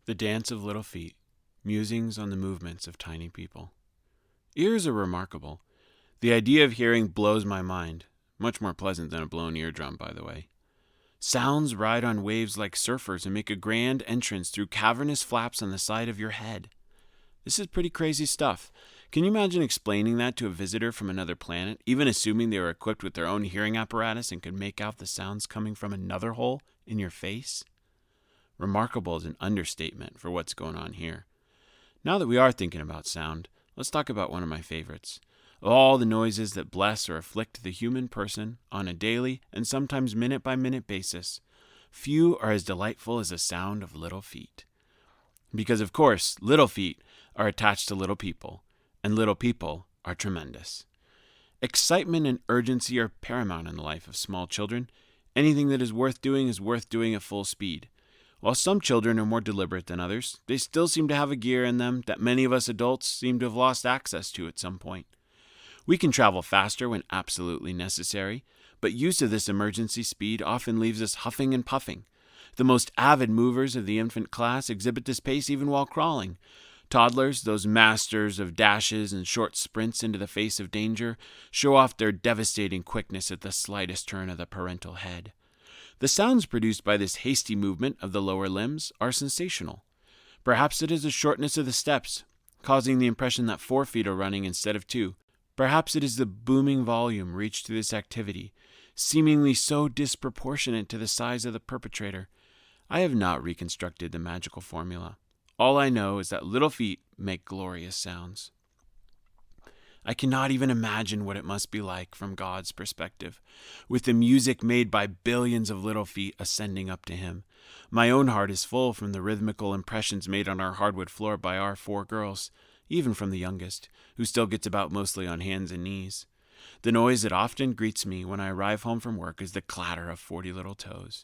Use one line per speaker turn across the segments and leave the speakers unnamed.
The Dance of Little Feet, Musings on the Movements of Tiny People. Ears are remarkable. The idea of hearing blows my mind. Much more pleasant than a blown eardrum, by the way. Sounds ride on waves like surfers and make a grand entrance through cavernous flaps on the side of your head. This is pretty crazy stuff. Can you imagine explaining that to a visitor from another planet, even assuming they were equipped with their own hearing apparatus and could make out the sounds coming from another hole in your face? Remarkable is an understatement for what's going on here. Now that we are thinking about sound, let's talk about one of my favorites. Of all the noises that bless or afflict the human person on a daily and sometimes minute-by-minute basis, few are as delightful as the sound of little feet. Because, of course, little feet are attached to little people, and little people are tremendous. Excitement and urgency are paramount in the life of small children. Anything that is worth doing at full speed. While some children are more deliberate than others, they still seem to have a gear in them that many of us adults seem to have lost access to at some point. We can travel faster when absolutely necessary, but use of this emergency speed often leaves us huffing and puffing. The most avid movers of the infant class exhibit this pace even while crawling. Toddlers, those masters of dashes and short sprints into the face of danger, show off their devastating quickness at the slightest turn of the parental head. The sounds produced by this hasty movement of the lower limbs are sensational. Perhaps it is the shortness of the steps, causing the impression that 4 feet are running instead of 2. Perhaps it is the booming volume reached through this activity, seemingly so disproportionate to the size of the perpetrator. I have not reconstructed the magical formula. All I know is that little feet make glorious sounds. I cannot even imagine what it must be like from God's perspective, with the music made by billions of little feet ascending up to him. My own heart is full from the rhythmical impressions made on our hardwood floor by our 4 girls, even from the youngest, who still gets about mostly on hands and knees. The noise that often greets me when I arrive home from work is the clatter of 40 little toes.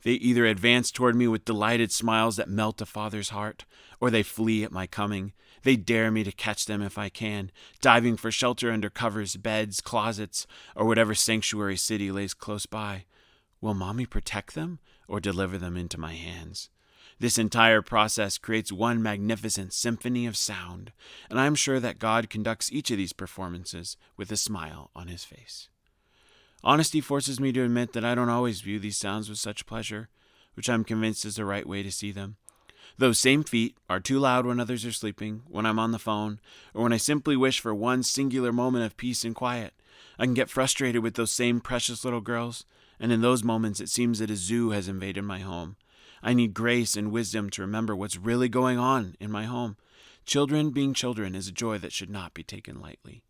They either advance toward me with delighted smiles that melt a father's heart, or they flee at my coming. They dare me to catch them if I can, diving for shelter under covers, beds, closets, or whatever sanctuary city lays close by. Will Mommy protect them or deliver them into my hands? This entire process creates one magnificent symphony of sound, and I am sure that God conducts each of these performances with a smile on his face. Honesty forces me to admit that I don't always view these sounds with such pleasure, which I'm convinced is the right way to see them. Those same feet are too loud when others are sleeping, when I'm on the phone, or when I simply wish for one singular moment of peace and quiet. I can get frustrated with those same precious little girls, and in those moments it seems that a zoo has invaded my home. I need grace and wisdom to remember what's really going on in my home. Children being children is a joy that should not be taken lightly.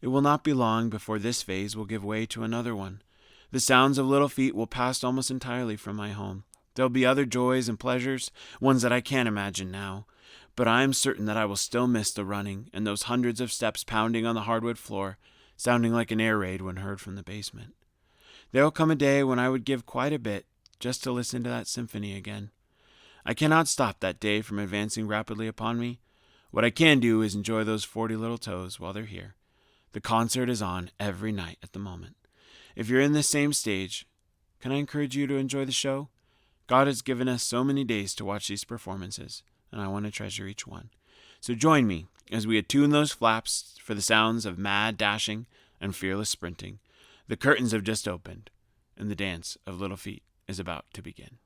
It will not be long before this phase will give way to another one. The sounds of little feet will pass almost entirely from my home. There will be other joys and pleasures, ones that I can't imagine now. But I am certain that I will still miss the running and those hundreds of steps pounding on the hardwood floor, sounding like an air raid when heard from the basement. There will come a day when I would give quite a bit just to listen to that symphony again. I cannot stop that day from advancing rapidly upon me. What I can do is enjoy those 40 little toes while they're here. The concert is on every night at the moment. If you're in this same stage, can I encourage you to enjoy the show? God has given us so many days to watch these performances, and I want to treasure each one. So join me as we attune those flaps for the sounds of mad dashing and fearless sprinting. The curtains have just opened, and the dance of little feet is about to begin.